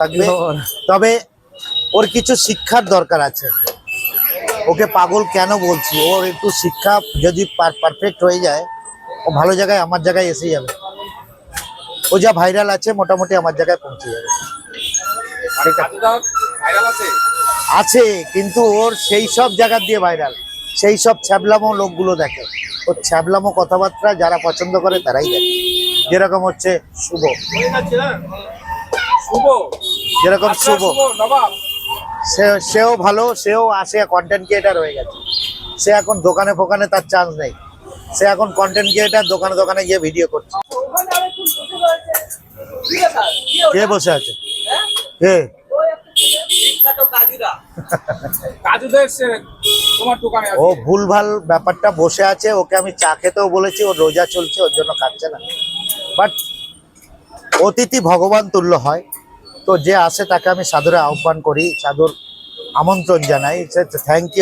থাকবে, তবে ওর কিছু শিক্ষার দরকার আছে। ওকে পাগল কেন বলছি, ওর একটু শিক্ষা যদি পারফেক্ট হয়ে যায়, ও ভালো জায়গায় আমার জায়গায় এসে যাবে। ও যা ভাইরাল আছে মোটামুটি আমার জায়গায় পৌঁছে যাবে। ঠিক আছে, আছে, কিন্তু ওর সেই সব জায়গা দিয়ে ভাইরাল, সেই সব ছ্যাবলামো লোকগুলো দেখে। ওর ছ্যাবলামো কথাবার্তা যারা পছন্দ করে তারাই দেখে। যেরকম হচ্ছে শুভ, যেরকম শুভ, সেও ভালো, সেও আসে, কন্টেন্ট ক্রিয়েটার হয়ে গেছে। সে এখন দোকানে ফোকানে তার চান্স নেই, সে এখন কন্টেন্ট ক্রিয়েটার, দোকানে দোকানে গিয়ে ভিডিও করছে। কে বসে আছে? কে? ও ভুলভাল ব্যাপারটা বসে আছে। ওকে আমি চা খেতেও বলেছি, ও রোজা চলছে, ওর জন্য খাচ্ছে না। বাট অতিথি ভগবান তুল্য হয়, তো যে আসে তাকে আমি সাদরে আহ্বান করি, সাদর আমন্ত্রণ জানাই। Thank you.